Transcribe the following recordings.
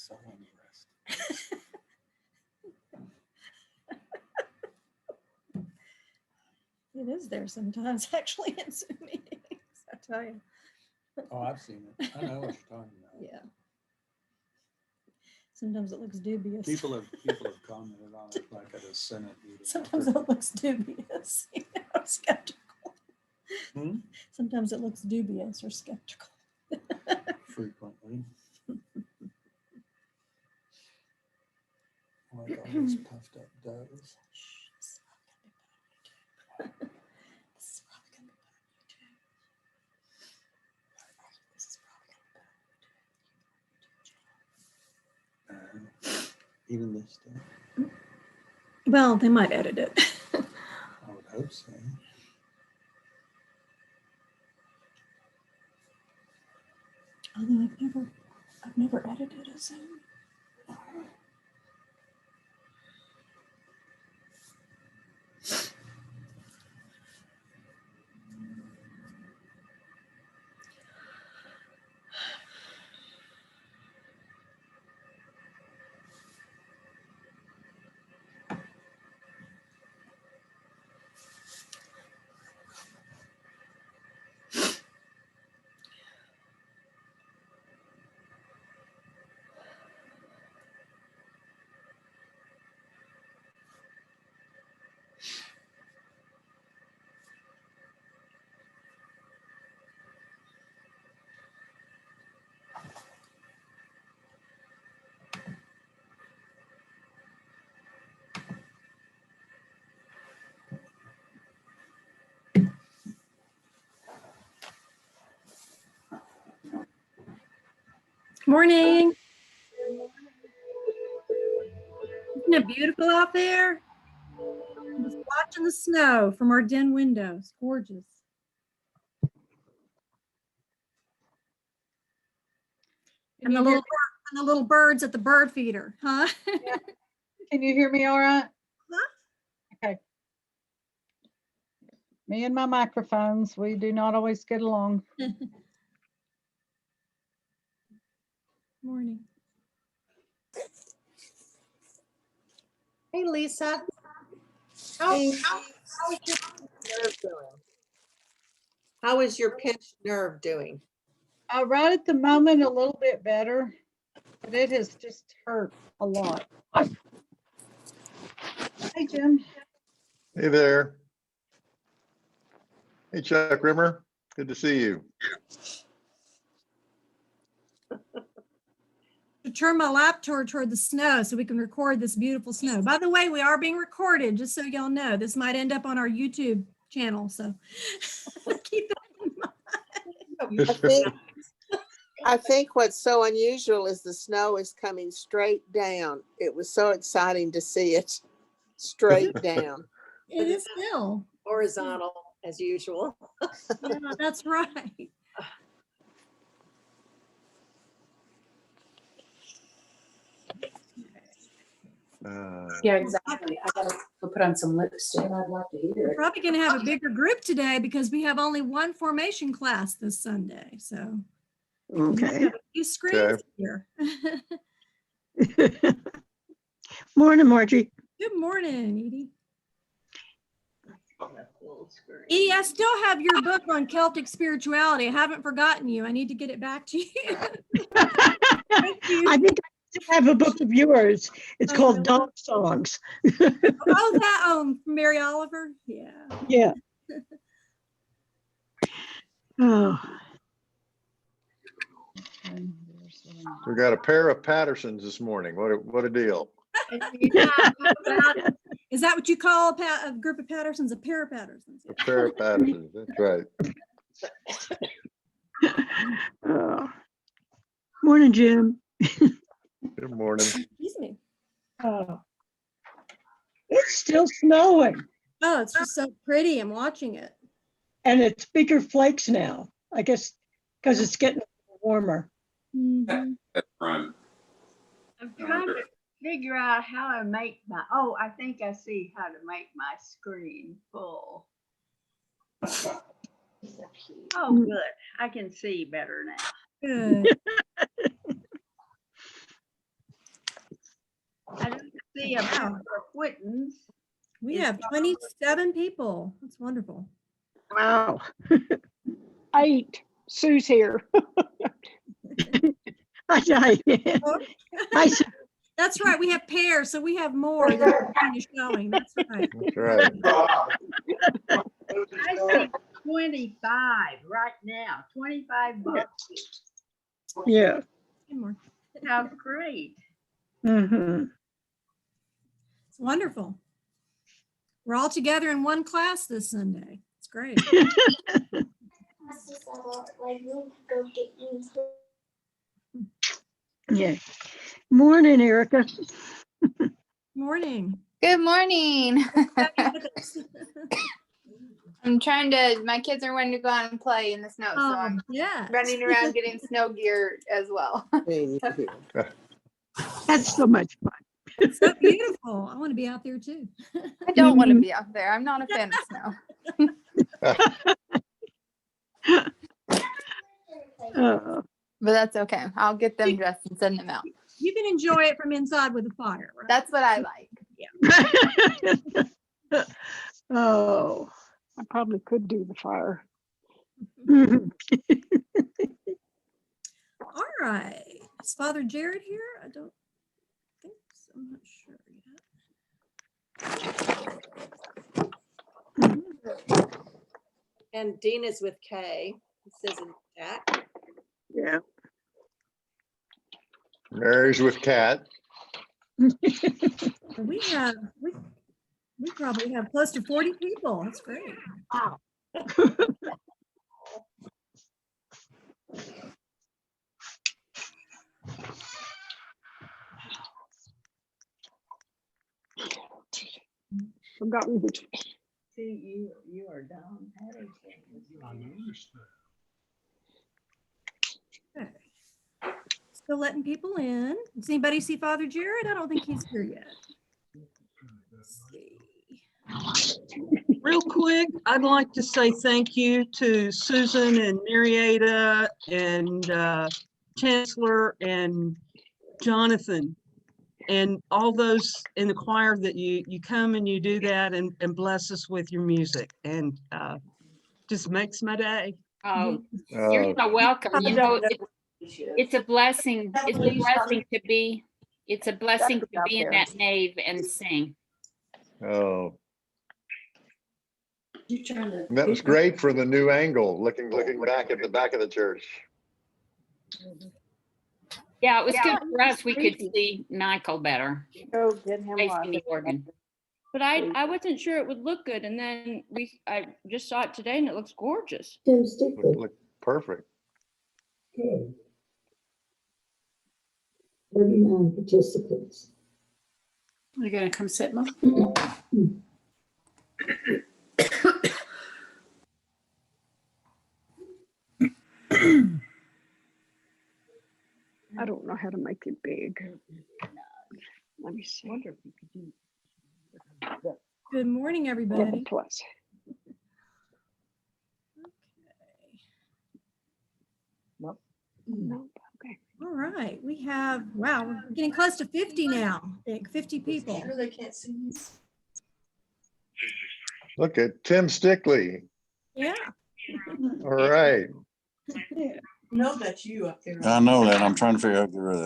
so unimpressed. It is there sometimes, actually, in Zoom meetings, I tell you. Oh, I've seen it. I know what you're talking about. Yeah. Sometimes it looks dubious. People have commented on it like at a Senate meeting. Sometimes it looks dubious, skeptical. Hmm? Sometimes it looks dubious or skeptical. Frequently. Like all those puffed up does. This is probably going to be put on YouTube. This is probably going to be put on YouTube. Even this stuff. Well, they might edit it. I would hope so. Although I've never edited a Zoom. Morning. Isn't it beautiful out there? I'm just watching the snow from our den window. It's gorgeous. And the little birds at the bird feeder, huh? Yeah. Can you hear me all right? Huh? Okay. Me and my microphones, we do not always get along. Morning. Hey, Lisa. How is your pinched nerve doing? Right at the moment, a little bit better, but it has just hurt a lot. Hey, Jim. Hey there. Hey, Chuck Rimmer. Good to see you. To turn my laptop toward the snow so we can record this beautiful snow. By the way, we are being recorded, just so y'all know. This might end up on our YouTube channel, so keep that in mind. I think what's so unusual is the snow is coming straight down. It was so exciting to see it straight down. It is still horizontal as usual. Yeah, that's right. Yeah, exactly. I gotta go put on some lipstick. I'd like to hear We're it. probably going to have a bigger group today because we have only one formation class this Sunday. So we Okay. have a few screens here. Morning, Margie. Good morning, Edie. Edie, I still have your book on Celtic spirituality. I haven't forgotten you. I need to get it back to you. Thank you. I think I still have a book of yours. It's called Dog Songs. Oh, that from Mary Oliver. Yeah. Yeah. Oh, We got a pair of Pattersons this morning. What a deal. Is that what you call a group of Pattersons? A pair of Pattersons. A pair of Pattersons. That's right. oh. Morning, Jim. Good morning. Excuse me. Oh. It's still snowing. Oh, it's just so pretty. I'm watching it. And it's bigger flakes now, I guess, because it's getting warmer. Mhm. That's right. I'm trying to figure out how to make my, oh, I think I see how to make my screen full. Oh, good. I can see better now. Good. see a bunch of Whitens. We have 27 people. That's wonderful. Wow. 8. Sue's here. Hi, Sue. That's right. We have pairs, so we have more than Christine is showing. That's right. That's right. I see 25 right now, 25 boxes. Yeah. One more. How great. Mm-hmm. It's wonderful. We're all together in one class this Sunday. It's great. Yeah. Morning, Erica. Morning. Good morning. I'm trying to, my kids are wanting to go out and play in the snow, so I'm Yeah. running around getting snow gear as well. That's so much fun. It's so beautiful. I want to be out there too. I don't want to be out there. I'm not a fan of snow, Oh, but that's okay. I'll get them dressed and send them out. You can enjoy it from inside with a fire, right? That's what I like. oh, I probably could do the fire. All right. Is Father Jared here? I don't think so. I'm not sure yet. And Dean is with K. It says in chat. Yeah. Mary's with Kat. We probably have close to 40 people. That's great. Wow. Forgotten which. See, you are down. Okay. Still letting people in. Does anybody see Father Jared? I don't think he's here yet. Let's see. Real quick, I'd like to say thank you to Susan and Marietta and Chancellor and Jonathan and all those in the choir that you come and you do that and bless us with your music, and just makes my day. Oh, you're so welcome. You know, it's a blessing. It's a blessing to be. It's a blessing to be in that nave and sing. Oh. That was great for the new angle, looking back at the back of the church. Yeah, it was good for us. We could see Michael better. Go get him Facing the organ. But I wasn't sure it would look good, and then I just saw it today, and it looks gorgeous. Look perfect. Okay. 39 participants. You're gonna come sit, Mom? I don't know how to make it big. Let me see. Good morning, Get everybody. the plus. Nope. Nope. Okay. All right. We have, wow, we're getting close to 50 now. I think 50 people. Sure they can't see you. Look at Tim Stickley. Yeah. All right. No, that's you up there. I know that. I'm trying to figure out how to get rid of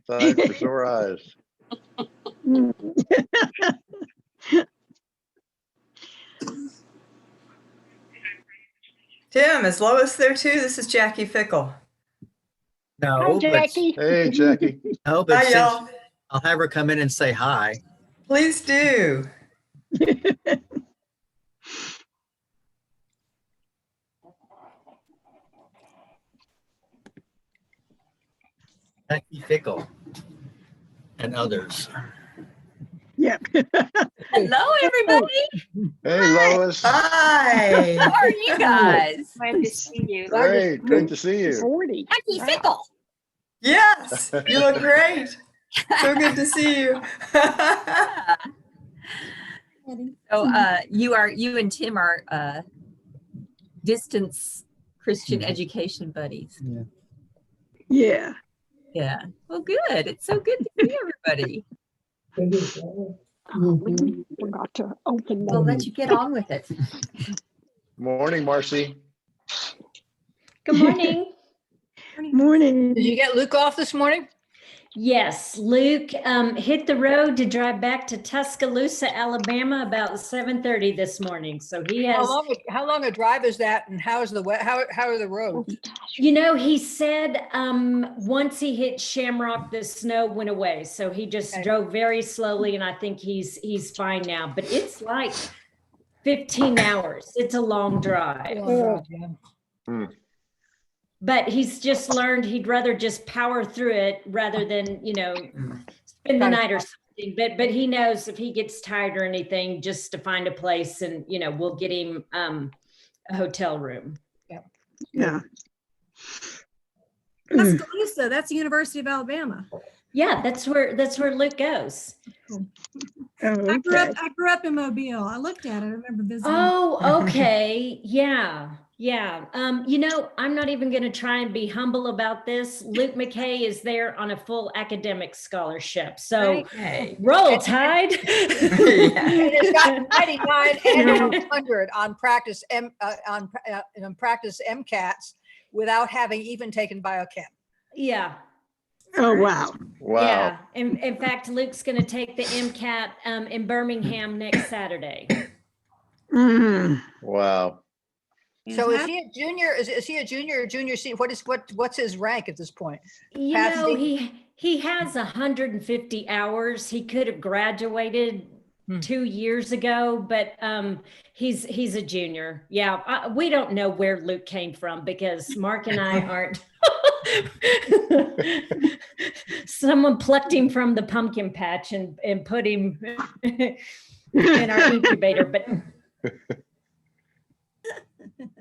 that. Time for sore eyes. Tim, is Lois there too? This is Jackie Fickle. Hi, No, but Jackie. Hey, Jackie. no, but Hi, since y'all. I'll have her come in and say hi. Please do. Becky Fickle and others. Yep. Hello, everybody. Hey, Lois. Hi. How are you guys? Glad to see you. Great. Great to see you. 40. Becky Fickle. Yes, you look great. So good to see you. So you and Tim are distance Christian education buddies. Yeah. Yeah. Yeah. Well, good. It's so good to see everybody. Mhm. Forgot to open We'll them. let you get on with it. Morning, Marcy. Good morning. Morning. Did you get Luke off this morning? Yes, Luke hit the road to drive back to Tuscaloosa, Alabama about 7:30 this morning. So he has, How long a drive is that, and how is the how are the roads? you know, he said once he hit Shamrock, the snow went away. So he just drove very slowly, and I think he's fine now. But it's like 15 hours. It's a long drive. But he's just learned he'd rather just power through it rather than, you know, spend the night or something. But he knows if he gets tired or anything, just to find a place, and, you know, we'll get him a hotel room. Yeah. Tuscaloosa, that's the University of Alabama. Yeah, that's where Luke goes. I grew up in Mobile. I looked at it. I remember visiting. Oh, okay. Yeah. Yeah. You know, I'm not even going to try and be humble about this. Luke McKay is there on a full academic scholarship. So roll Tide. And it's got 99 and 100 on practice on practice MCATs without having even taken biochem. Yeah. Oh, wow. Wow. Yeah. In fact, Luke's going to take the MCAT in Birmingham next Saturday. Wow. So is he a junior? Is he a junior or junior senior? What's his rank at this point? You know, he has 150 hours. He could have graduated 2 years ago, but he's a junior. Yeah, we don't know where Luke came from because Mark and I aren't. Someone plucked him from the pumpkin patch and put him in our incubator, but.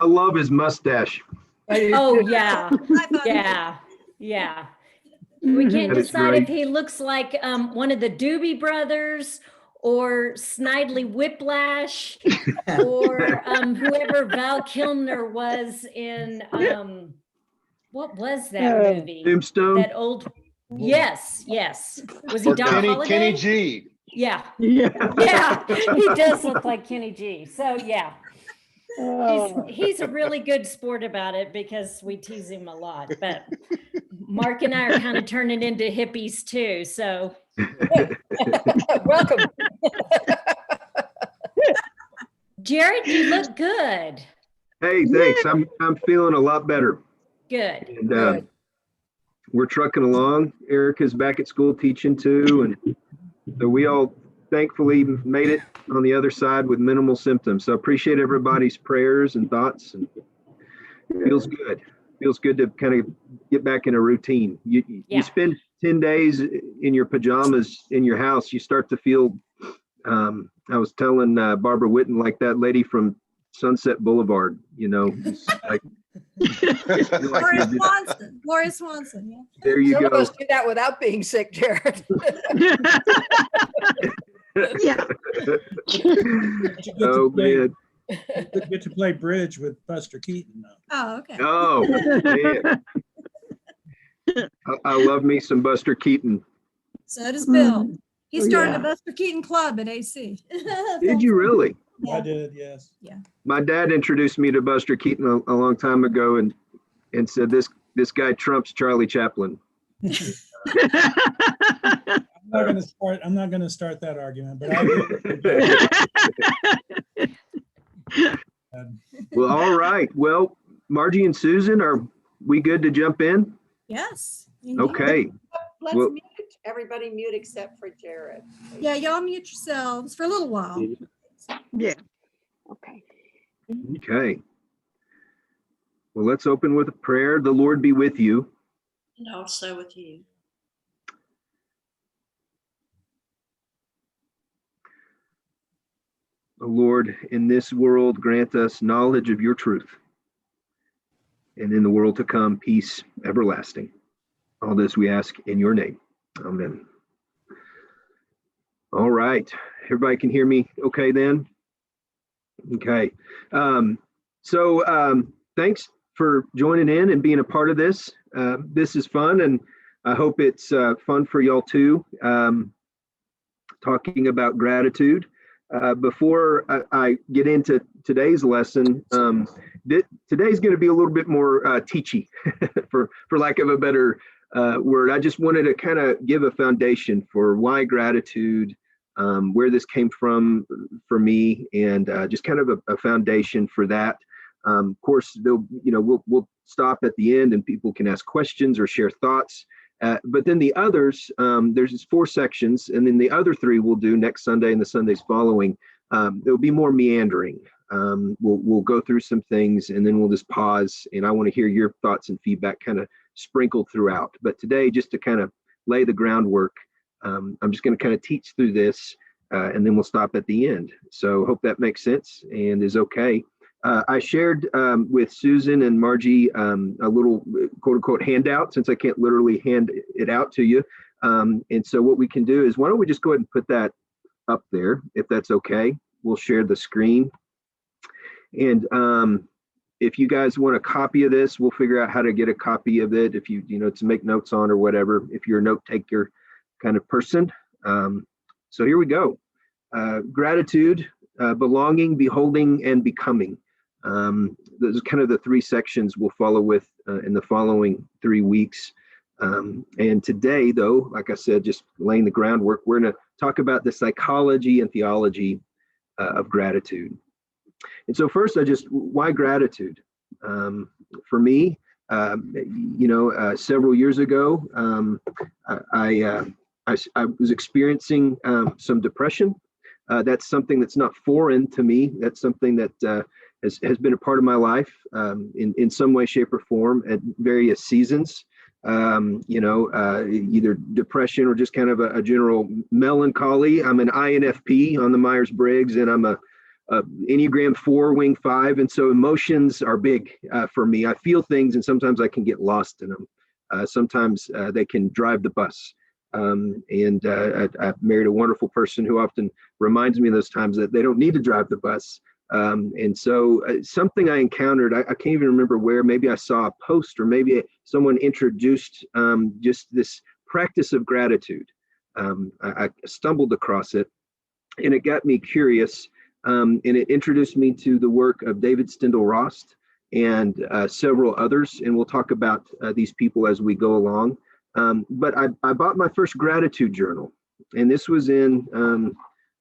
I love his mustache. Oh yeah, yeah. We can't That is decide great. if he looks like one of the Doobie Brothers or Snidely Whiplash or whoever Val Kilmer was in what was that movie? Tombstone? That old. Yes. Was he Or Don Holiday? Kenny G. Yeah. Yeah. Yeah. He does look like Kenny G. So yeah. He's a really good sport about it because we tease him a lot, but Mark and I are kind of turning into hippies too. So welcome. Jared, you look good. Hey, thanks. I'm feeling a lot better. Good. And we're trucking along. Erica's back at school teaching too, and so we all thankfully made it on the other side with minimal symptoms. So appreciate everybody's prayers and thoughts, and it feels good. Feels good to kind of get back in a routine. You spend 10 days in your pajamas in your house, you start to feel, I was telling Barbara Whitten, like that lady from Sunset Boulevard, you know, it's like, Gloria Swanson, yeah. there you Some of go. us do that without being sick, Jared. Yeah. Oh man. You get to play bridge with Buster Keaton now. Oh, okay. Oh man. I love me some Buster Keaton. So does Bill. He started yeah. a Buster Keaton club at AC. Did you really? I did, yes. Yeah. My dad introduced me to Buster Keaton a long time ago and said this guy trumps Charlie Chaplin. I'm not gonna start that argument, but I Well, all right. Well, Margie and Susan, are we good to jump in? Yes. Okay. Let's Well- mute. Everybody mute except for Jared. Yeah, y'all mute yourselves for a little while. Yeah. Okay. Okay. Well, let's open with a prayer. The Lord be with you. And also with you. O Lord, in this world, grant us knowledge of your truth, and in the world to come, peace everlasting. All this we ask in your name. Amen. All right. Everybody can hear me okay then? Okay. Thanks for joining in and being a part of this. This is fun, and I hope it's fun for y'all too. talking about gratitude. Before I get into today's lesson, today's going to be a little bit more teachy, for lack of a better word. I just wanted to kind of give a foundation for why gratitude, where this came from for me, and just kind of a foundation for that. Of course, we'll stop at the end and people can ask questions or share thoughts. But then the others, there's 4 sections, and then the other 3 we'll do next Sunday and the Sundays following. There'll be more meandering. We'll go through some things, and then we'll just pause, and I want to hear your thoughts and feedback kind of sprinkled throughout. But today, just to kind of lay the groundwork, I'm just going to kind of teach through this, and then we'll stop at the end. So hope that makes sense and is okay. I shared with Susan and Margie a little quote unquote handout, since I can't literally hand it out to you. And so what we can do is, why don't we just go ahead and put that up there, if that's okay. We'll share the screen. And if you guys want a copy of this, we'll figure out how to get a copy of it, if to make notes on or whatever, if you're a note taker kind of person. So here we go. Gratitude, belonging, beholding, and becoming. Those are kind of the 3 sections we'll follow with in the following 3 weeks. And today, though, like I said, just laying the groundwork, we're going to talk about the psychology and theology of gratitude. And so first, why gratitude? For me, several years ago, I was experiencing some depression. That's something that's not foreign to me. That's something that has been a part of my life in some way, shape, or form at various seasons. Either depression or just kind of a general melancholy. I'm an INFP on the Myers-Briggs, and I'm a Enneagram 4, Wing 5, and so emotions are big for me. I feel things, and sometimes I can get lost in them. Sometimes they can drive the bus. I've married a wonderful person who often reminds me of those times that they don't need to drive the bus. And so something I encountered, I can't even remember where, maybe I saw a post, or maybe someone introduced just this practice of gratitude. I stumbled across it, and it got me curious, and it introduced me to the work of David Steindl-Rast and several others, and we'll talk about these people as we go along. But I bought my first gratitude journal, and this was in,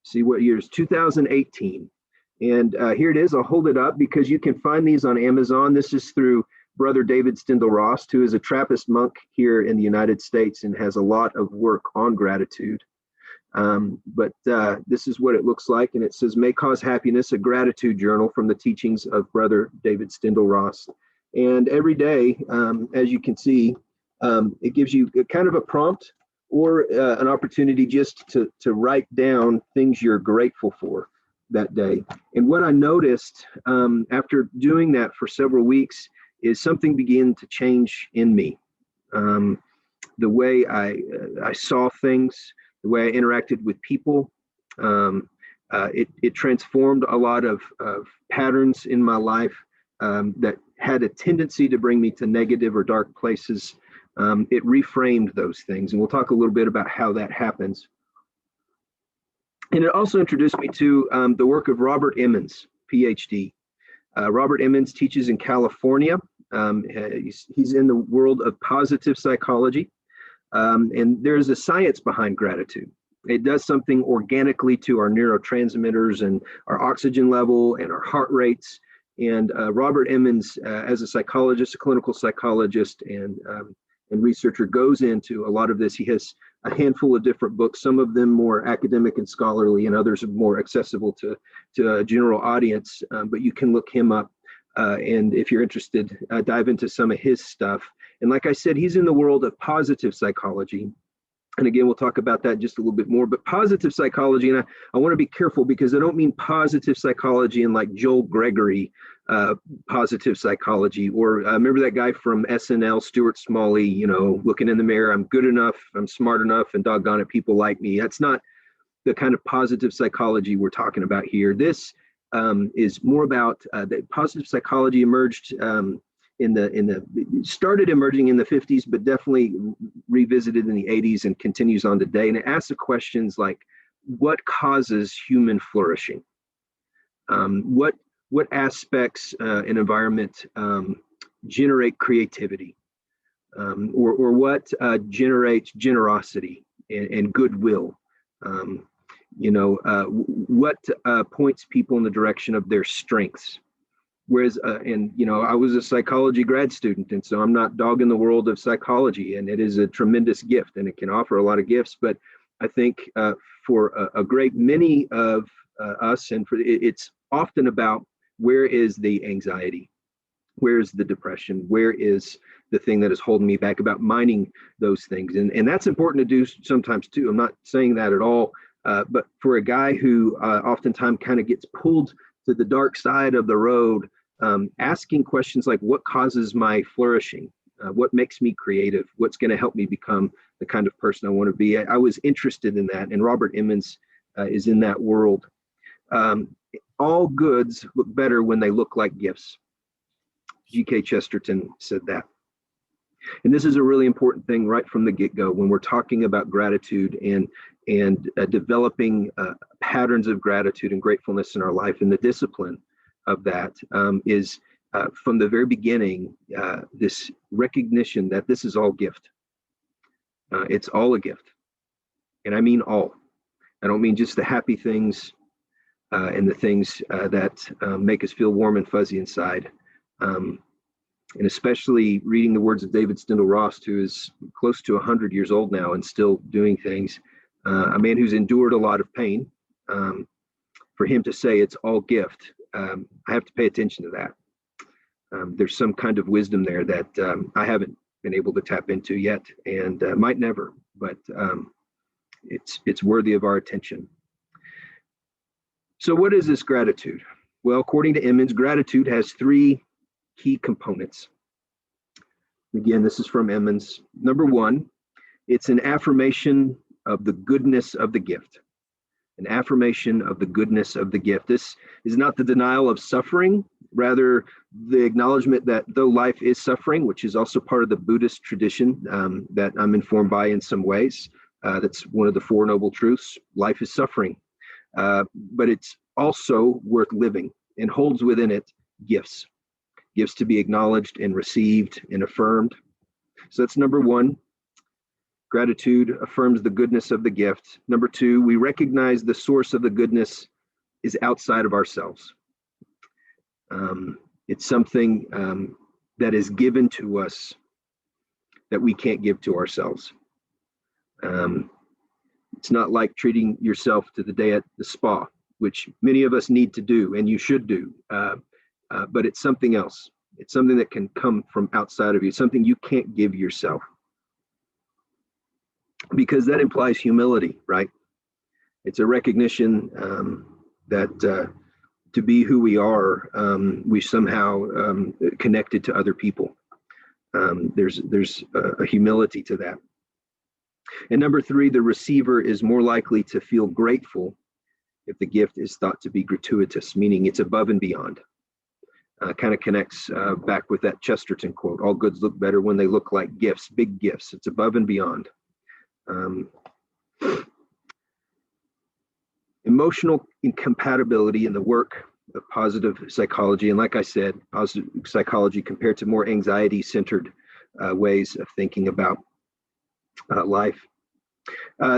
see what years, 2018. And here it is. I'll hold it up because you can find these on Amazon. This is through Brother David Steindl-Rast, who is a Trappist monk here in the United States and has a lot of work on gratitude. But this is what it looks like. And it says, "May Cause Happiness, a Gratitude Journal from the Teachings of Brother David Steindl-Rast." And every day, as you can see, it gives you kind of a prompt or an opportunity just to write down things you're grateful for that day. And what I noticed after doing that for several weeks is something began to change in me. The way I saw things, the way I interacted with people, it transformed a lot of patterns in my life that had a tendency to bring me to negative or dark places. It reframed those things, and we'll talk a little bit about how that happens. And it also introduced me to the work of Robert Emmons, PhD. Robert Emmons teaches in California. He's in the world of positive psychology. And there's a science behind gratitude. It does something organically to our neurotransmitters and our oxygen level and our heart rates. And Robert Emmons, as a psychologist, a clinical psychologist and researcher, goes into a lot of this. He has a handful of different books, some of them more academic and scholarly, and others are more accessible to a general audience. But you can look him up. And if you're interested, dive into some of his stuff. And like I said, he's in the world of positive psychology. And again, we'll talk about that just a little bit more. But positive psychology, and I want to be careful because I don't mean positive psychology in like Joel Gregory positive psychology, or remember that guy from SNL, Stuart Smalley, looking in the mirror, I'm good enough, I'm smart enough, and doggone it, people like me. That's not the kind of positive psychology we're talking about here. This is more about the positive psychology emerged started emerging in the 50s, but definitely revisited in the 80s and continues on today. And it asks the questions like, what causes human flourishing? What aspects an environment generate creativity, or what generates generosity and goodwill? What points people in the direction of their strengths? Whereas, I was a psychology grad student, and so I'm not dogging the world of psychology, and it is a tremendous gift, and it can offer a lot of gifts. But I think for a great many of us, and it's often about, where is the anxiety? Where is the depression? Where is the thing that is holding me back? About mining those things. And that's important to do sometimes too. I'm not saying that at all. But for a guy who oftentimes kind of gets pulled to the dark side of the road, asking questions like, what causes my flourishing? What makes me creative? What's going to help me become the kind of person I want to be? I was interested in that. And Robert Emmons is in that world. All goods look better when they look like gifts. G.K. Chesterton said that. And this is a really important thing right from the get-go when we're talking about gratitude and developing patterns of gratitude and gratefulness in our life. And the discipline of that is from the very beginning, this recognition that this is all gift. It's all a gift. And I mean all. I don't mean just the happy things and the things that make us feel warm and fuzzy inside. And especially reading the words of David Stendhal-Rost, who is close to 100 years old now and still doing things, a man who's endured a lot of pain. For him to say it's all gift, I have to pay attention to that. There's some kind of wisdom there that I haven't been able to tap into yet, and might never, but it's worthy of our attention. So what is this gratitude? Well, according to Emmons, gratitude has three key components. Again, this is from Emmons. Number one, it's an affirmation of the goodness of the gift. An affirmation of the goodness of the gift. This is not the denial of suffering, rather the acknowledgement that though life is suffering, which is also part of the Buddhist tradition that I'm informed by in some ways, that's one of the Four Noble Truths. Life is suffering, but it's also worth living and holds within it gifts. Gifts to be acknowledged and received and affirmed. So that's number one. Gratitude affirms the goodness of the gift. Number two, we recognize the source of the goodness is outside of ourselves. It's something that is given to us that we can't give to ourselves. It's not like treating yourself to the day at the spa, which many of us need to do and you should do. But it's something else. It's something that can come from outside of you, something you can't give yourself. Because that implies humility, right? It's a recognition that to be who we are, we somehow connected to other people. There's a humility to that. And number three, the receiver is more likely to feel grateful if the gift is thought to be gratuitous, meaning it's above and beyond. Kind of connects back with that Chesterton quote, all goods look better when they look like gifts, big gifts. It's above and beyond. Emotional incompatibility in the work of positive psychology. And like I said, positive psychology compared to more anxiety-centered ways of thinking about life.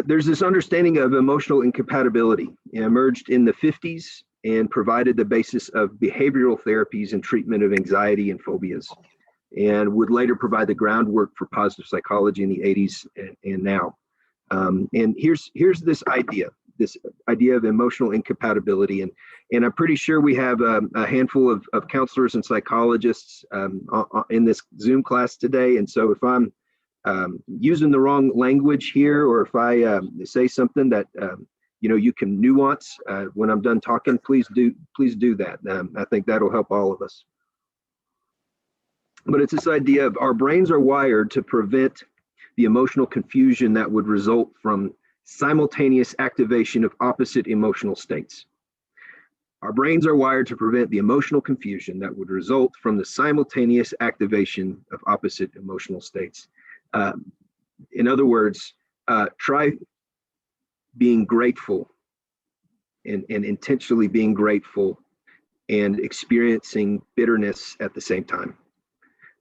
There's this understanding of emotional incompatibility. It emerged in the 50s and provided the basis of behavioral therapies and treatment of anxiety and phobias, and would later provide the groundwork for positive psychology in the 80s and now. And here's this idea of emotional incompatibility. And I'm pretty sure we have a handful of counselors and psychologists in this Zoom class today. And so if I'm using the wrong language here, or if I say something that you can nuance when I'm done talking, please do that. I think that'll help all of us. But it's this idea of our brains are wired to prevent the emotional confusion that would result from simultaneous activation of opposite emotional states. Our brains are wired to prevent the emotional confusion that would result from the simultaneous activation of opposite emotional states. In other words, try being grateful and intentionally being grateful and experiencing bitterness at the same time.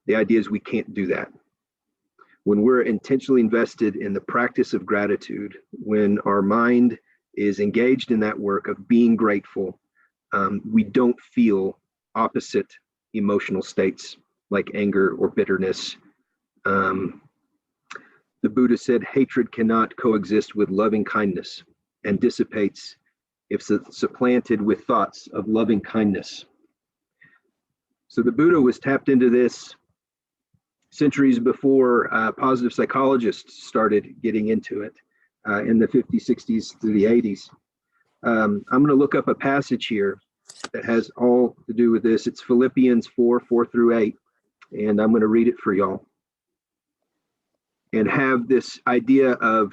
The idea is we can't do that. When we're intentionally invested in the practice of gratitude, when our mind is engaged in that work of being grateful, we don't feel opposite emotional states like anger or bitterness. The Buddha said hatred cannot coexist with loving kindness and dissipates if supplanted with thoughts of loving kindness. So the Buddha was tapped into this centuries before positive psychologists started getting into it in the 50s, 60s to the 80s. I'm going to look up a passage here that has all to do with this. It's Philippians 4:4-8, and I'm going to read it for y'all. And have this idea of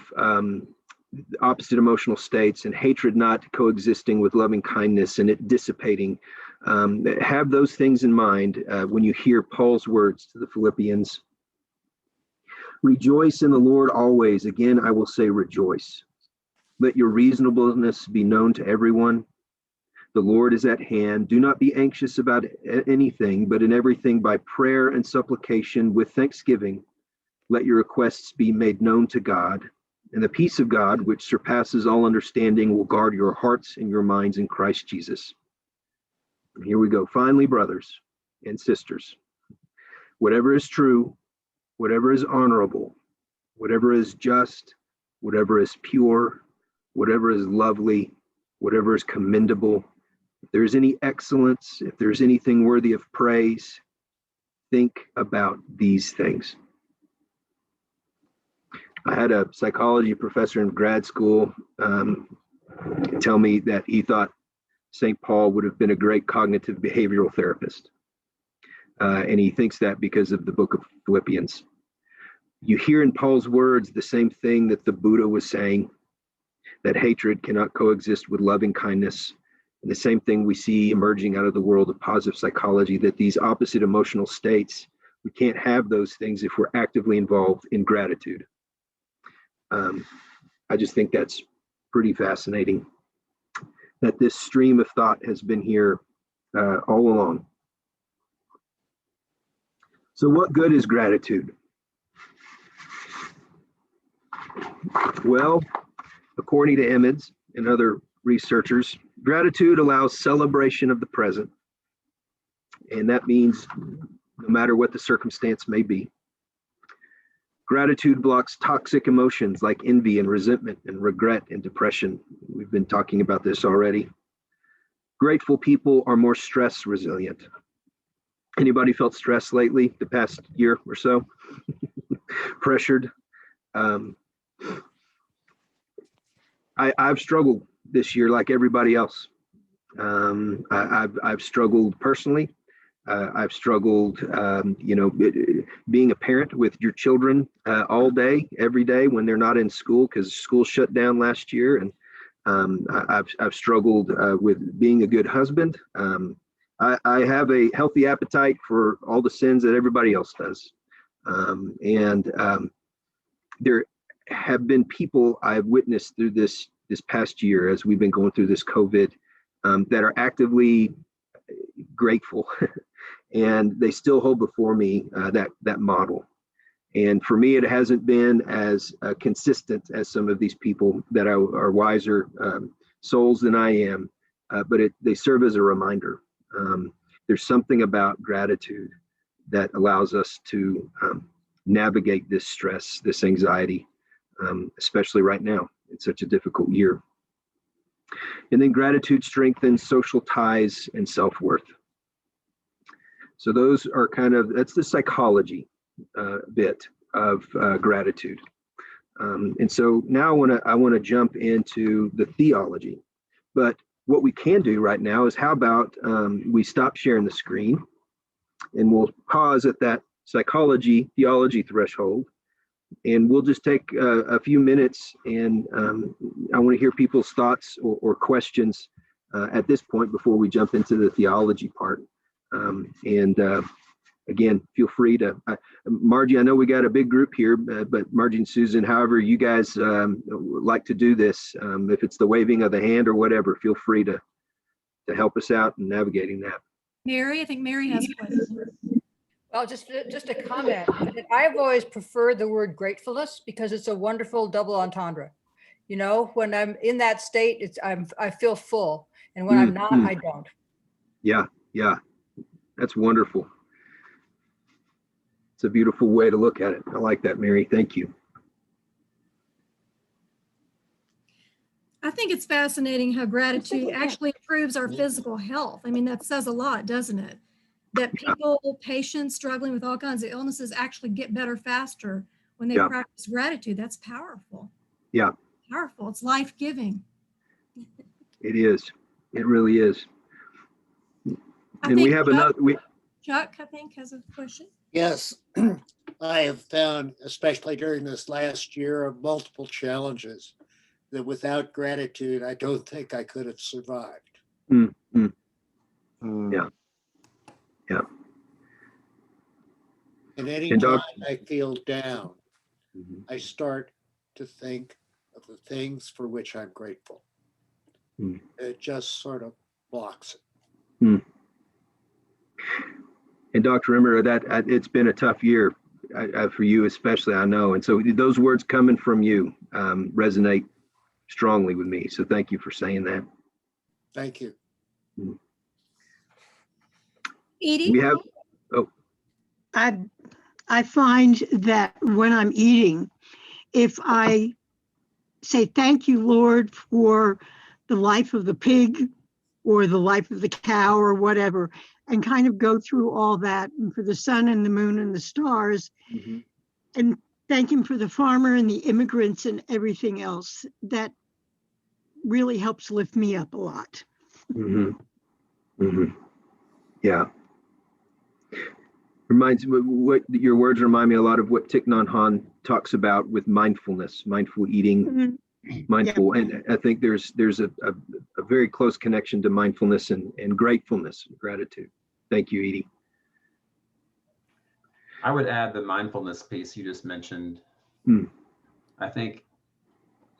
opposite emotional states and hatred not coexisting with loving kindness and it dissipating. Have those things in mind when you hear Paul's words to the Philippians. Rejoice in the Lord always. Again, I will say rejoice. Let your reasonableness be known to everyone. The Lord is at hand. Do not be anxious about anything, but in everything by prayer and supplication with thanksgiving, let your requests be made known to God, and the peace of God, which surpasses all understanding, will guard your hearts and your minds in Christ Jesus. And here we go. Finally, brothers and sisters, whatever is true, whatever is honorable, whatever is just, whatever is pure, whatever is lovely, whatever is commendable, if there's any excellence, if there's anything worthy of praise, think about these things. I had a psychology professor in grad school tell me that he thought St. Paul would have been a great cognitive behavioral therapist. And he thinks that because of the book of Philippians. You hear in Paul's words the same thing that the Buddha was saying, that hatred cannot coexist with loving kindness. And the same thing we see emerging out of the world of positive psychology, that these opposite emotional states, we can't have those things if we're actively involved in gratitude. I just think that's pretty fascinating that this stream of thought has been here all along. So what good is gratitude? Well, according to Emmons and other researchers, gratitude allows celebration of the present. And that means no matter what the circumstance may be. Gratitude blocks toxic emotions like envy and resentment and regret and depression. We've been talking about this already. Grateful people are more stress resilient. Anybody felt stressed lately, the past year or so? Pressured? I've struggled this year like everybody else. I've struggled personally. I've struggled, being a parent with your children all day, every day when they're not in school because school shut down last year. And I've struggled with being a good husband. I have a healthy appetite for all the sins that everybody else does. There have been people I've witnessed through this past year as we've been going through this COVID that are actively grateful. And they still hold before me that model. And for me, it hasn't been as consistent as some of these people that are wiser souls than I am, but they serve as a reminder. There's something about gratitude that allows us to navigate this stress, this anxiety, especially right now. It's such a difficult year. And then gratitude strengthens social ties and self-worth. So those are that's the psychology bit of gratitude. And so now I want to jump into the theology. But what we can do right now is how about we stop sharing the screen and we'll pause at that theology threshold. And we'll just take a few minutes and I want to hear people's thoughts or questions at this point before we jump into the theology part. again, feel free to, Margie, I know we got a big group here, but Margie and Susan, however you guys like to do this, if it's the waving of the hand or whatever, feel free to help us out in navigating that. Mary, I think Mary has a question. Well, just a comment. I've always preferred the word gratefulness because it's a wonderful double entendre. You know, when I'm in that state, I feel full, and when I'm not, I don't. Yeah, that's wonderful. It's a beautiful way to look at it. I like that, Mary. Thank you. I think it's fascinating how gratitude actually improves our physical health. I mean, that says a lot, doesn't it? That people, patients struggling with all kinds of illnesses actually get better faster when they practice gratitude. That's powerful. Yeah. Powerful. It's life-giving. It is. It really is. And we have another. Chuck, I think, has a question. Yes, I have found, especially during this last year of multiple challenges, that without gratitude, I don't think I could have survived. Yeah. And any time I feel down, I start to think of the things for which I'm grateful. It just sort of blocks it. And Dr. Rimmer, that it's been a tough year for you, especially, I know. And so those words coming from you resonate strongly with me. So thank you for saying that. Thank you. Edie? We have, I find that when I'm eating, if I say, thank you, Lord, for the life of the pig or the life of the cow or whatever, and kind of go through all that, and for the sun and the moon and the stars, and thank him for the farmer and the immigrants and everything else, that really helps lift me up a lot. Yeah. Reminds me, what your words remind me a lot of what Thich Nhat Hanh talks about with mindfulness, mindful eating, mindful. And I think there's a very close connection to mindfulness and gratefulness, and gratitude. Thank you, Edie. I would add the mindfulness piece you just mentioned. I think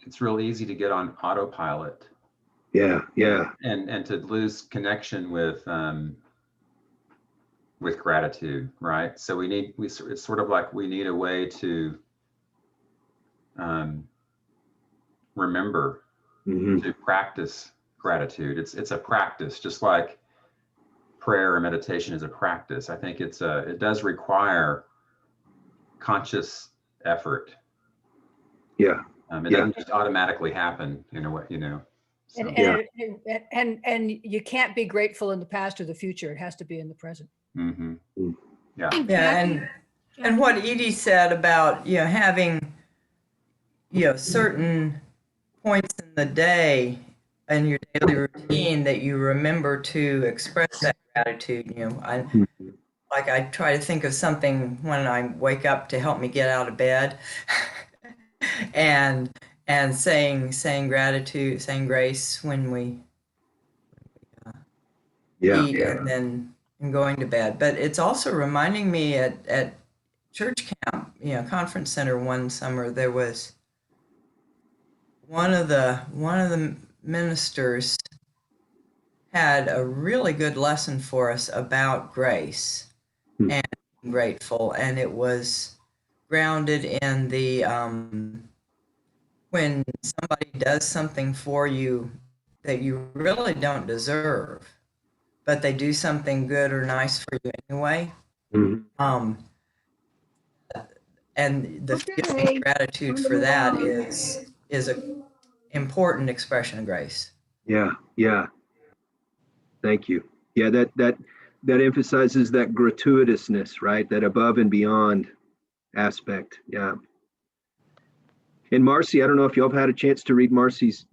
it's real easy to get on autopilot. Yeah. And to lose connection with gratitude, right? So it's sort of like we need a way to remember to practice gratitude. It's a practice, just like prayer or meditation is a practice. I think it does require conscious effort. Yeah. It doesn't just automatically happen in a way, So. And you can't be grateful in the past or the future. It has to be in the present. Yeah, and what Edie said about having certain points in the day in your daily routine that you remember to express that gratitude. I try to think of something when I wake up to help me get out of bed, and saying gratitude, saying grace when we eat, and then going to bed. But it's also reminding me at church camp, conference center one summer, there was one of the ministers had a really good lesson for us about grace and grateful, and it was grounded in the when somebody does something for you that you really don't deserve, but they do something good or nice for you anyway. And the feeling of gratitude for that is a important expression of grace. Yeah. Thank you. Yeah, that emphasizes that gratuitousness, right? That above and beyond aspect. Yeah. And Marcy, I don't know if y'all have had a chance to read Marcy's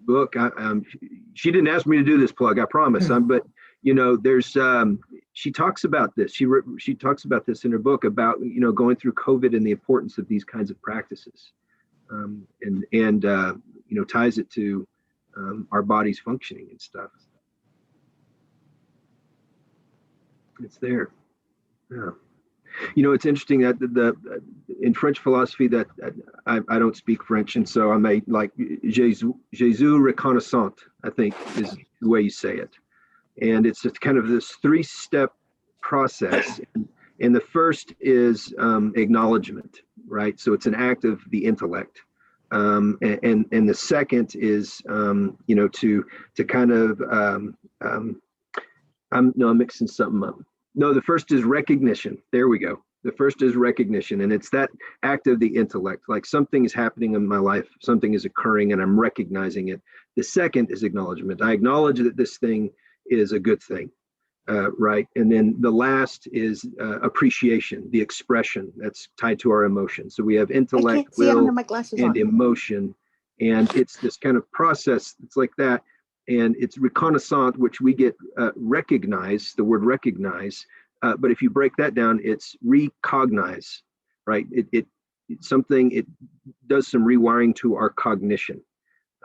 book. She didn't ask me to do this plug, I promise. But there's she talks about this. She talks about this in her book about going through COVID and the importance of these kinds of practices, and ties it to our body's functioning and stuff. It's there. Yeah. You know, it's interesting that in French philosophy that I don't speak French, and so I may like Jésus reconnaissant, I think is the way you say it. And it's just kind of this 3-step process. And the first is acknowledgement, right? So it's an act of the intellect. And the second is, you know, to kind of, I'm mixing something up. No, the first is recognition. There we go. The first is recognition, and it's that act of the intellect, like something is happening in my life, something is occurring, and I'm recognizing it. The second is acknowledgement. I acknowledge that this thing is a good thing, right? And then the last is appreciation, the expression that's tied to our emotions. So we have intellect, will, and emotion, and it's this kind of process. It's like that. And it's reconnaissant, which we get recognize, the word recognize. But if you break that down, it's recognize, right? It does some rewiring to our cognition.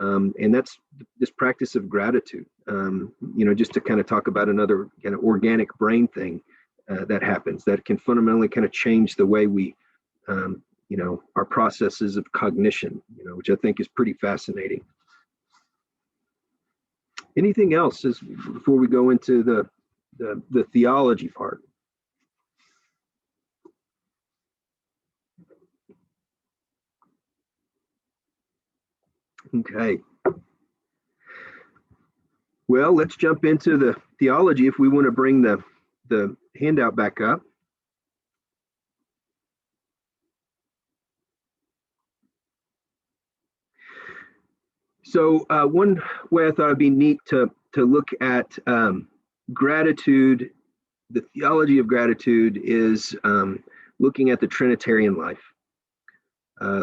And that's this practice of gratitude, you know, just to kind of talk about another kind of organic brain thing that happens that can fundamentally kind of change the way we, you know, our processes of cognition, you know, which I think is pretty fascinating. Anything else before we go into the theology part? Okay. Well, let's jump into the theology if we want to bring the handout back up. So one way I thought it'd be neat to look at gratitude, the theology of gratitude is looking at the Trinitarian life,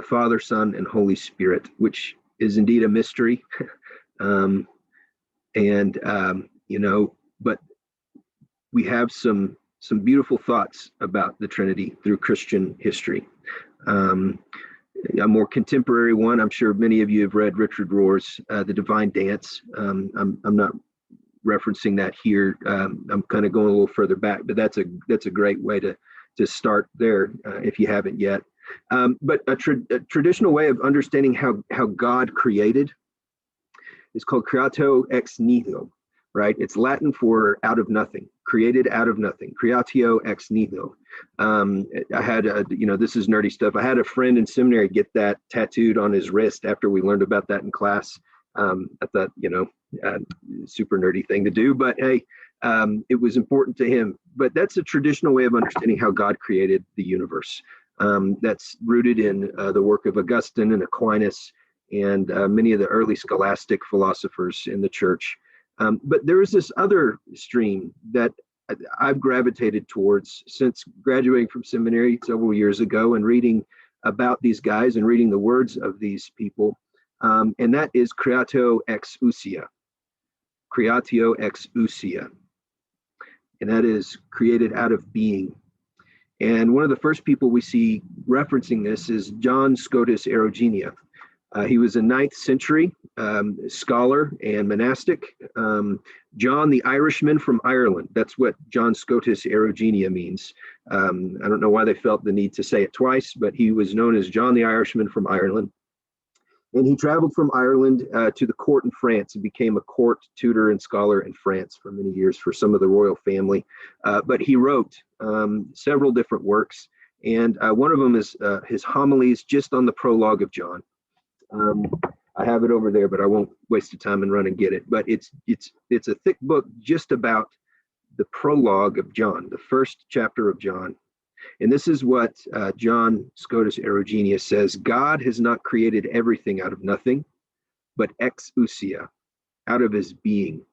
Father, Son, and Holy Spirit, which is indeed a mystery. You know, but we have some beautiful thoughts about the Trinity through Christian history. A more contemporary one, I'm sure many of you have read Richard Rohr's The Divine Dance. I'm not referencing that here. I'm kind of going a little further back, but that's a great way to start there if you haven't yet. But a traditional way of understanding how God created is called creatio ex nihilo, right? It's Latin for out of nothing, created out of nothing, creatio ex nihilo. I had, you know, this is nerdy stuff. I had a friend in seminary get that tattooed on his wrist after we learned about that in class. I thought, you know, super nerdy thing to do, but hey, it was important to him. But that's a traditional way of understanding how God created the universe. That's rooted in the work of Augustine and Aquinas and many of the early scholastic philosophers in the church. But there is this other stream that I've gravitated towards since graduating from seminary several years ago and reading about these guys and reading the words of these people. And that is creatio ex ousia. Creatio ex ousia. And that is created out of being. And one of the first people we see referencing this is John Scotus Erigena. He was a 9th century scholar and monastic. John the Irishman from Ireland. That's what John Scotus Erigena means. I don't know why they felt the need to say it twice, but he was known as John the Irishman from Ireland. And he traveled from Ireland to the court in France and became a court tutor and scholar in France for many years for some of the royal family. But he wrote several different works. And one of them is his homilies just on the prologue of John. I have it over there, but I won't waste the time and run and get it. But it's a thick book just about the prologue of John, the first chapter of John. And this is what John Scotus Erigena says: God has not created everything out of nothing, but ex ousia, out of his being,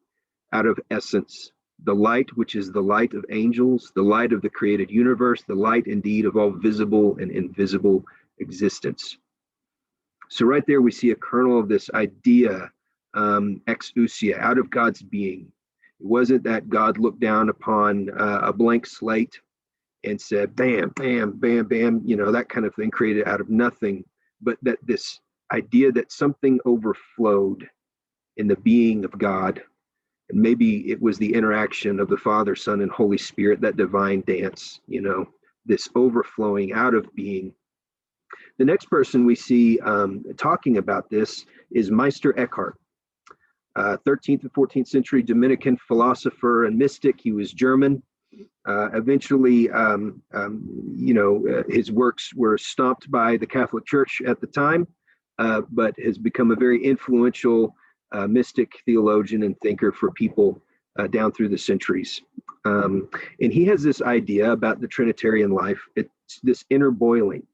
out of essence, the light which is the light of angels, the light of the created universe, the light indeed of all visible and invisible existence. So right there we see a kernel of this idea, ex ousia, out of God's being. It wasn't that God looked down upon a blank slate and said, bam, bam, bam, bam, you know, that kind of thing, created out of nothing, but that this idea that something overflowed in the being of God, And maybe it was the interaction of the Father, Son, and Holy Spirit, that divine dance, this overflowing out of being. The next person we see talking about this is Meister Eckhart, 13th and 14th century Dominican philosopher and mystic. He was German. Eventually, his works were stopped by the Catholic Church at the time, but has become a very influential mystic, theologian, and thinker for people down through the centuries. And he has this idea about the Trinitarian life. It's this inner boiling.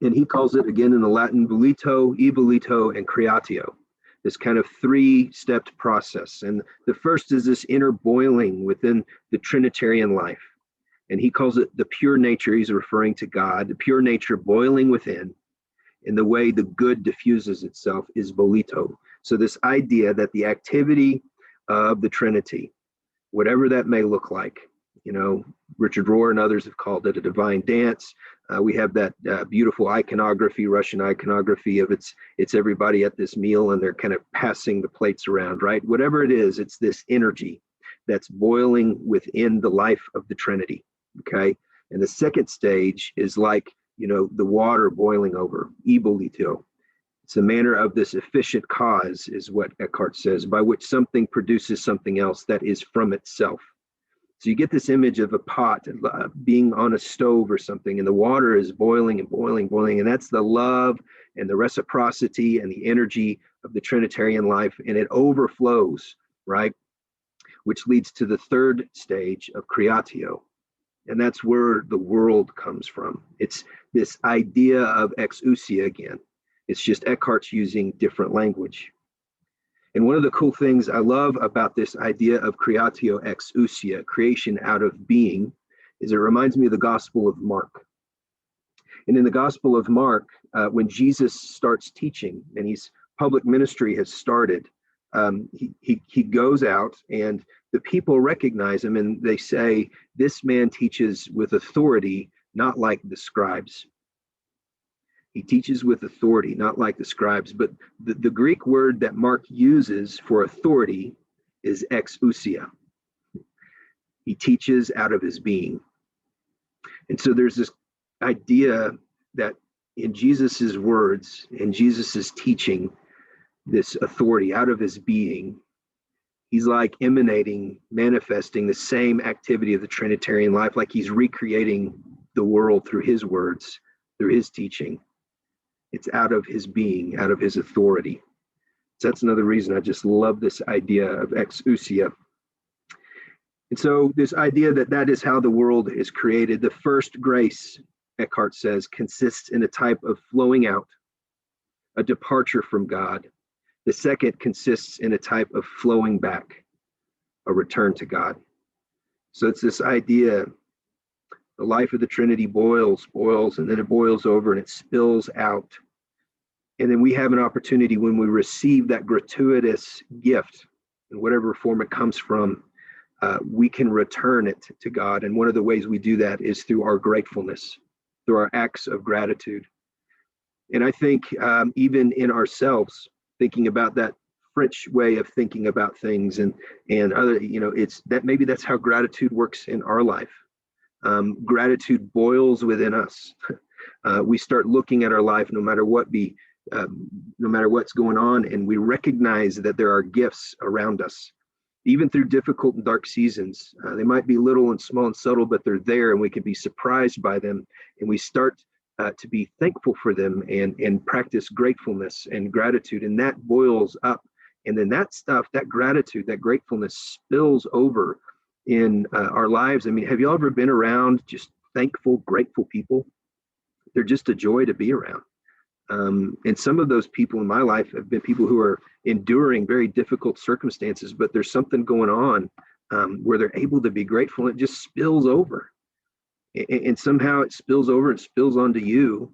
And he calls it, again in the Latin, volito, ebolito, and creatio, this kind of three-stepped process. And the first is this inner boiling within the Trinitarian life. And he calls it the pure nature. He's referring to God, the pure nature boiling within. And the way the good diffuses itself is volito. So this idea that the activity of the Trinity, whatever that may look like, Richard Rohr and others have called it a divine dance. We have that beautiful iconography, Russian iconography of it's everybody at this meal and they're kind of passing the plates around, right? Whatever it is, it's this energy that's boiling within the life of the Trinity, okay? And the second stage is like, the water boiling over, ebolito. It's a manner of this efficient cause, is what Eckhart says, by which something produces something else that is from itself. So you get this image of a pot being on a stove or something, and the water is boiling and boiling, boiling, and that's the love and the reciprocity and the energy of the Trinitarian life, and it overflows, right? Which leads to the third stage of creatio, and that's where the world comes from. It's this idea of exousia again. It's just Eckhart's using different language. And one of the cool things I love about this idea of creatio exousia, creation out of being, is it reminds me of the Gospel of Mark. And in the Gospel of Mark, when Jesus starts teaching and his public ministry has started, he goes out and the people recognize him and they say, this man teaches with authority, not like the scribes. He teaches with authority, not like the scribes. But the Greek word that Mark uses for authority is exousia. He teaches out of his being. And so there's this idea that in Jesus's words, in Jesus's teaching, this authority out of his being, he's like emanating, manifesting the same activity of the Trinitarian life, like he's recreating the world through his words, through his teaching. It's out of his being, out of his authority. So that's another reason I just love this idea of exousia. And so this idea that is how the world is created. The first grace, Eckhart says, consists in a type of flowing out, a departure from God. The second consists in a type of flowing back, a return to God. So it's this idea, the life of the Trinity boils, and then it boils over and it spills out. And then we have an opportunity when we receive that gratuitous gift, in whatever form it comes from, we can return it to God. And one of the ways we do that is through our gratefulness, through our acts of gratitude. And I think even in ourselves, thinking about that French way of thinking about things and other, it's that maybe that's how gratitude works in our life. Gratitude boils within us. We start looking at our life, no matter what's going on, and we recognize that there are gifts around us, even through difficult and dark seasons. They might be little and small and subtle, but they're there, and we can be surprised by them. And we start to be thankful for them and practice gratefulness and gratitude, and that boils up. And then that stuff, that gratitude, that gratefulness spills over in our lives. I mean, have you ever been around just thankful, grateful people? They're just a joy to be around. And some of those people in my life have been people who are enduring very difficult circumstances, but there's something going on where they're able to be grateful. And it just spills over. And somehow it spills over and spills onto you.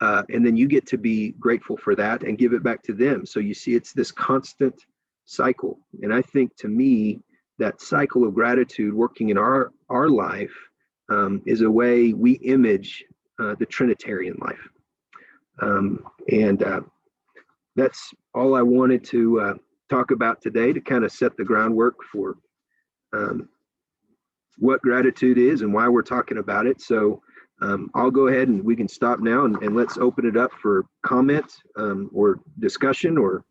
And then you get to be grateful for that and give it back to them. So you see, it's this constant cycle. And I think, to me, that cycle of gratitude working in our life is a way we image the Trinitarian life. And that's all I wanted to talk about today to kind of set the groundwork for what gratitude is and why we're talking about it. So I'll go ahead and we can stop now and let's open it up for comment or discussion or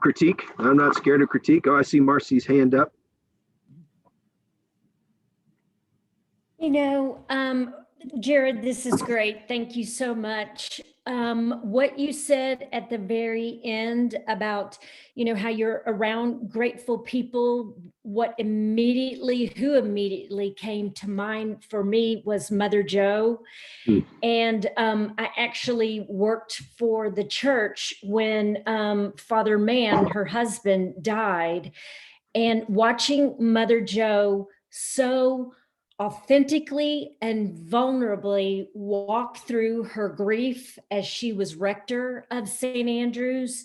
critique. I'm not scared of critique. Oh, I see Marcy's hand up. You know, Jared, this is great. Thank you so much. What you said at the very end about, you know, how you're around grateful people, who immediately came to mind for me was Mother Joe. And I actually worked for the church when Father Mann, her husband, died, and watching Mother Joe so authentically and vulnerably walk through her grief as she was rector of St. Andrews,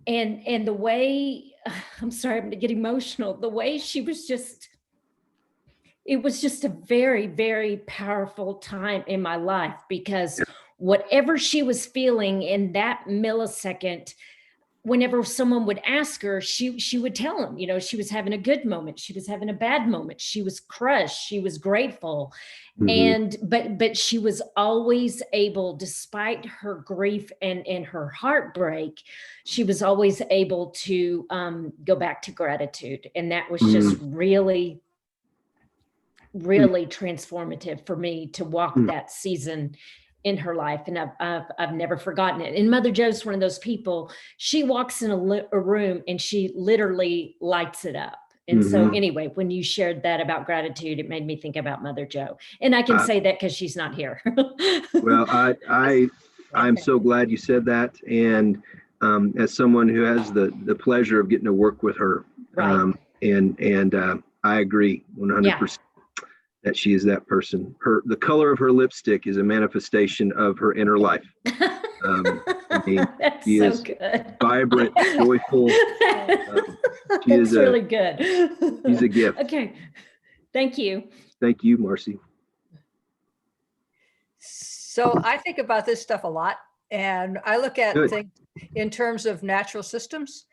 and the way, I'm sorry, I'm gonna get emotional, the way she was just, it was just a very, very powerful time in my life, because whatever she was feeling in that millisecond, whenever someone would ask her, she would tell them, you know, she was having a good moment, she was having a bad moment, she was crushed, she was grateful. And but she was always able, despite her grief and her heartbreak, she was always able to go back to gratitude. And that was just really transformative for me to walk that season in her life, and I've never forgotten it. And Mother Joe's one of those people, she walks in a room and she literally lights it up. And so anyway, when you shared that about gratitude, it made me think about Mother Joe. And I can say that because she's not here. Well, I'm so glad you said that. And as someone who has the pleasure of getting to work with her, and I agree 100%. That she is that person. The color of her lipstick is a manifestation of her inner life. That's she so is good. Vibrant, joyful. That's really good. She's a gift. Okay. Thank you. Thank you, Marcy. So I think about this stuff a lot, and I look at things in terms of natural systems.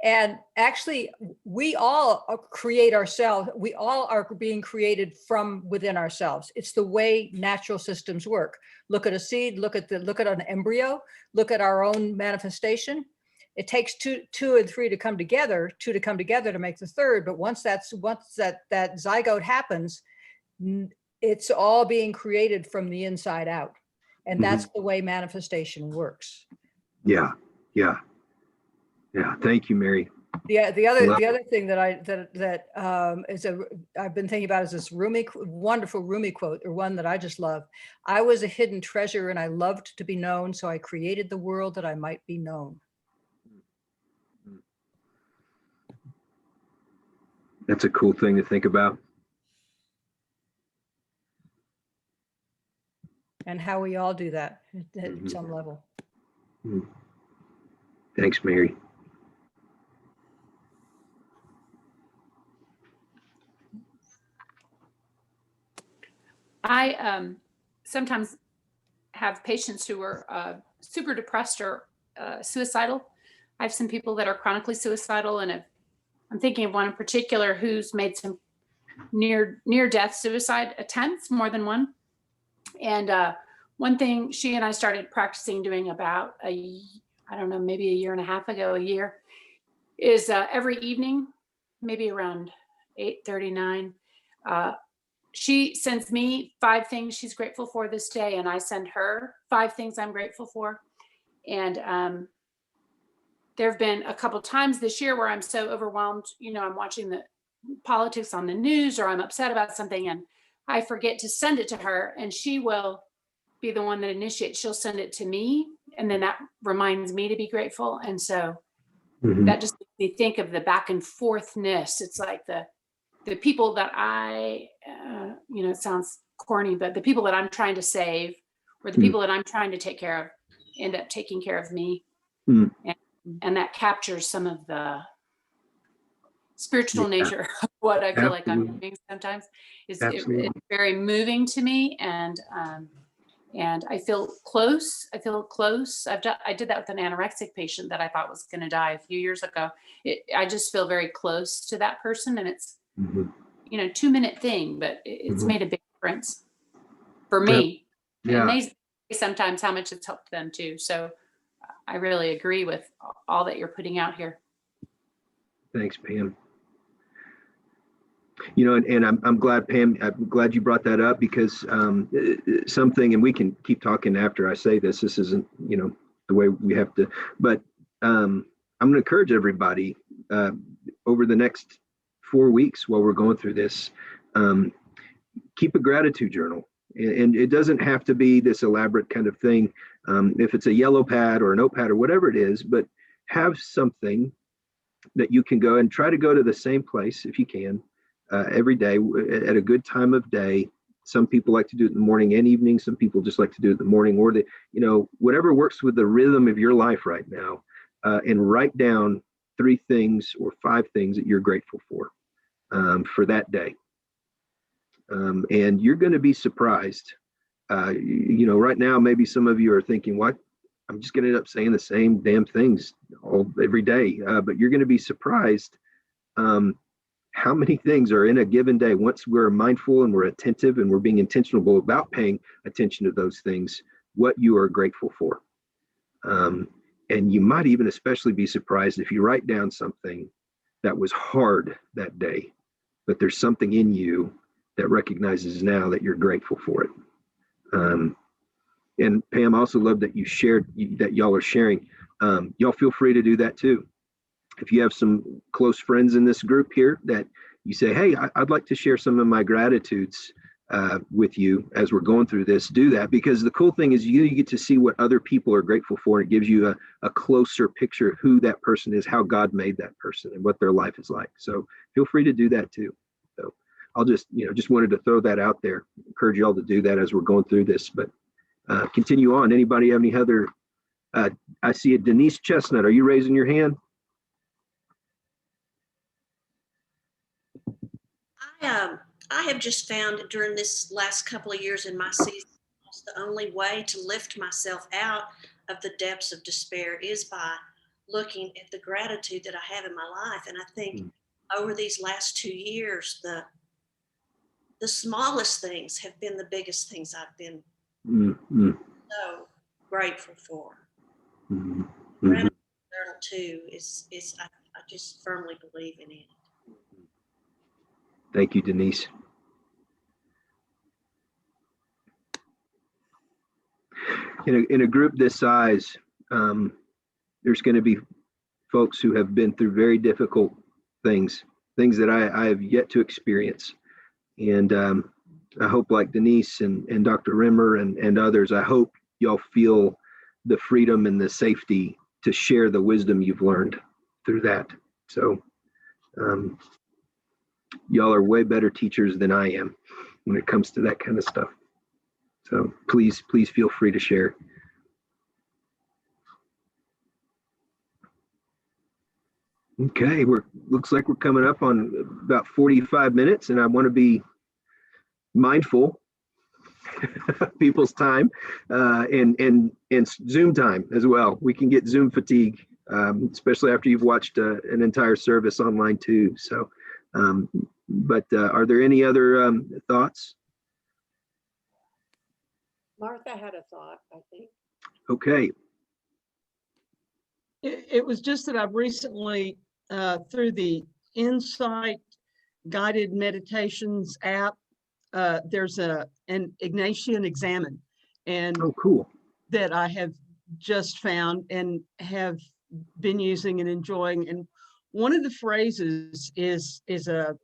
And actually, we all create ourselves. We all are being created from within ourselves. It's the way natural systems work. Look at a seed, look at an embryo, look at our own manifestation. It takes two and three to come together, two to come together to make the third. But once that zygote happens, it's all being created from the inside out. And that's the way manifestation works. Yeah. Thank you, Mary. The other thing that I've been thinking about is this wonderful Rumi quote, or one that I just love. I was a hidden treasure and I loved to be known, so I created the world that I might be known. That's a cool thing to think about. And how we all do that at some level. Thanks, Mary. I sometimes have patients who are super depressed or suicidal. I have some people that are chronically suicidal, and I'm thinking of one in particular who's made some near-death suicide attempts, more than one. And one thing she and I started practicing doing about maybe a year and a half ago, is every evening, maybe around 8:39, she sends me 5 things she's grateful for this day, and I send her 5 things I'm grateful for. And there have been a couple times this year where I'm so overwhelmed, I'm watching the politics on the news, or I'm upset about something, and I forget to send it to her, and she will be the one that initiates. She'll send it to me, and then that reminds me to be grateful. And so that just makes me think of the back and forthness. It's like the people that it sounds corny, but the people that I'm trying to save, or the people that I'm trying to take care of, end up taking care of me. And that captures some of the spiritual nature of what I feel like I'm doing sometimes. It's very moving to me. And And I feel close. I did that with an anorexic patient that I thought was going to die a few years ago. I just feel very close to that person, and it's, 2-minute thing, but it's made a big difference for me. Yeah. And they say sometimes how much it's helped them too. So I really agree with all that you're putting out here. Thanks, Pam. And I'm glad, Pam, I'm glad you brought that up, because something, and we can keep talking after I say this, this isn't, the way we have to, but I'm going to encourage everybody over the next 4 weeks while we're going through this, keep a gratitude journal. And it doesn't have to be this elaborate kind of thing. If it's a yellow pad or a notepad or whatever it is, but have something that you can go and try to go to the same place if you can. Every day at a good time of day. Some people like to do it in the morning and evening. Some people just like to do it in the morning, or whatever works with the rhythm of your life right now, and write down 3 things or 5 things that you're grateful for that day. And you're going to be surprised. Right now, maybe some of you are thinking, what? I'm just going to end up saying the same damn things every day. But you're going to be surprised how many things are in a given day. Once we're mindful and we're attentive and we're being intentional about paying attention to those things, what you are grateful for. And you might even especially be surprised if you write down something that was hard that day, but there's something in you that recognizes now that you're grateful for it. And Pam, I also love that you shared, that y'all are sharing. Y'all feel free to do that too. If you have some close friends in this group here that you say, hey, I'd like to share some of my gratitudes with you as we're going through this, do that. Because the cool thing is you get to see what other people are grateful for. And it gives you a closer picture of who that person is, how God made that person, and what their life is like. So feel free to do that too. So I'll just wanted to throw that out there. Encourage you all to do that as we're going through this. But continue on. Anybody have any other? I see a Denise Chestnut. Are you raising your hand? I have just found during this last couple of years in my season, the only way to lift myself out of the depths of despair is by looking at the gratitude that I have in my life. And I think over these last 2 years, the smallest things have been the biggest things I've been so grateful for. Gratitude journal too is I just firmly believe in it. Thank you, Denise. In a group this size, there's going to be folks who have been through very difficult things that I have yet to experience. And I hope, like Denise and Dr. Rimmer and others, I hope y'all feel the freedom and the safety to share the wisdom you've learned through that. So y'all are way better teachers than I am when it comes to that kind of stuff. So please feel free to share. Okay, looks like we're coming up on about 45 minutes, and I want to be mindful of people's time and Zoom time as well. We can get Zoom fatigue, especially after you've watched an entire service online too. So, but are there any other thoughts? Martha had a thought, I think. Okay. It was just that I've recently, through the Insight Guided Meditations app, there's an Ignatian Examen, and oh, cool, that I have just found and have been using and enjoying. And one of the phrases is a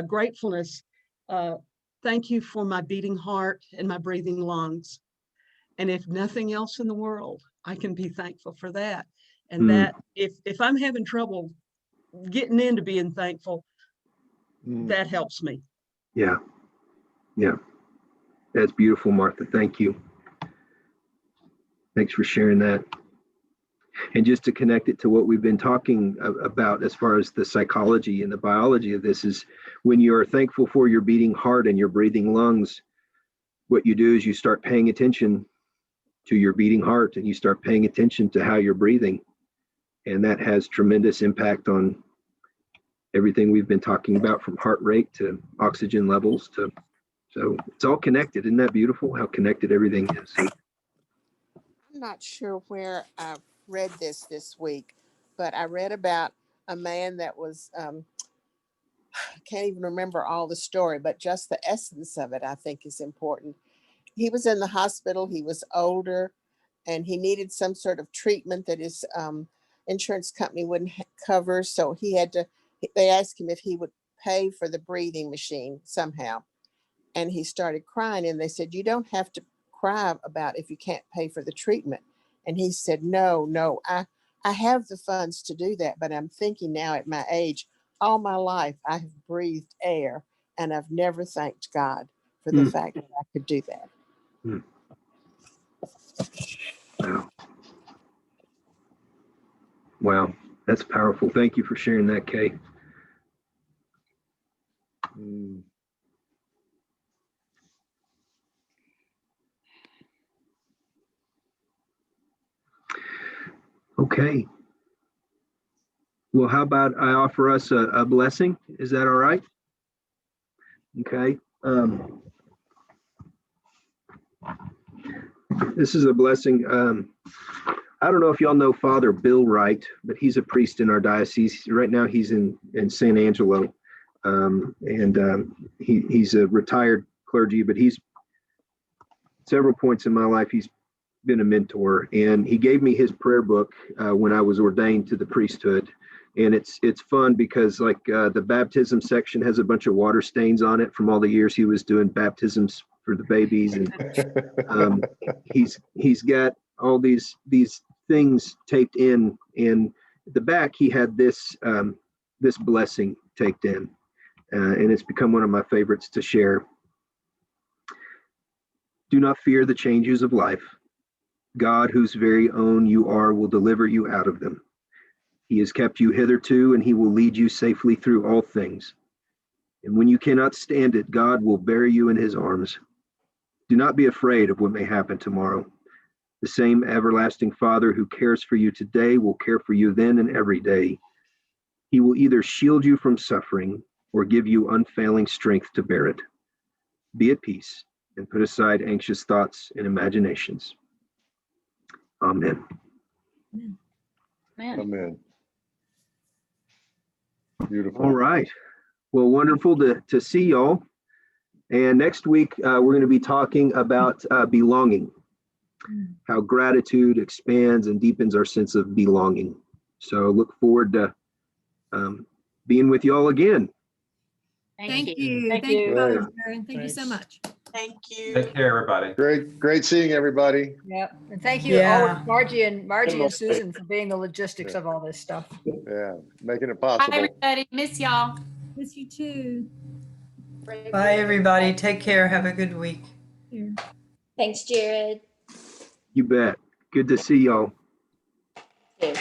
gratefulness. Thank you for my beating heart and my breathing lungs. And if nothing else in the world, I can be thankful for that. And that if I'm having trouble getting into being thankful, that helps me. Yeah. Yeah. That's beautiful, Martha. Thank you. Thanks for sharing that. And just to connect it to what we've been talking about as far as the psychology and the biology of this, is when you are thankful for your beating heart and your breathing lungs, what you do is you start paying attention to your beating heart, and you start paying attention to how you're breathing. And that has tremendous impact on everything we've been talking about, from heart rate to oxygen levels to, so it's all connected. Isn't that beautiful how connected everything is? I'm not sure where I read this week, but I read about a man that was, I can't even remember all the story, but just the essence of it, I think, is important. He was in the hospital, he was older, and he needed some sort of treatment that his insurance company wouldn't cover. So they asked him if he would pay for the breathing machine somehow. And he started crying, and they said, you don't have to cry about if you can't pay for the treatment. And he said, no, I have the funds to do that, but I'm thinking now at my age, all my life I have breathed air, and I've never thanked God for the fact that I could do that. Wow, that's powerful. Thank you for sharing that, Kay. Okay. Well, how about I offer us a blessing? Is that all right? Okay. This is a blessing. I don't know if y'all know Father Bill Wright, but he's a priest in our diocese. Right now he's in San Angelo. He's a retired clergy, but he's several points in my life, he's been a mentor. And he gave me his prayer book when I was ordained to the priesthood. And it's fun because like the baptism section has a bunch of water stains on it from all the years he was doing baptisms for the babies. And he's got all these things taped in. And at the back, he had this blessing taped in. And it's become one of my favorites to share. Do not fear the changes of life. God, whose very own you are, will deliver you out of them. He has kept you hitherto, and he will lead you safely through all things. And when you cannot stand it, God will bear you in his arms. Do not be afraid of what may happen tomorrow. The same everlasting Father who cares for you today will care for you then and every day. He will either shield you from suffering or give you unfailing strength to bear it. Be at peace and put aside anxious thoughts and imaginations. Amen. Amen. Beautiful. All right. Well, wonderful to see y'all. And next week, we're going to be talking about belonging, how gratitude expands and deepens our sense of belonging. So look forward to being with y'all again. Thank you. Thank Thank you, you. Father Sharon. Thank you so much. Thank you. Take care, everybody. Great seeing everybody. Yep. And thank you, Yeah. Margie and Susan, for being the logistics of all this stuff. Yeah, making it Bye, possible. everybody. Miss y'all. Miss you too. Bye, everybody. Take care. Have a good week. Thanks, Jared. You bet. Good to see y'all. Too.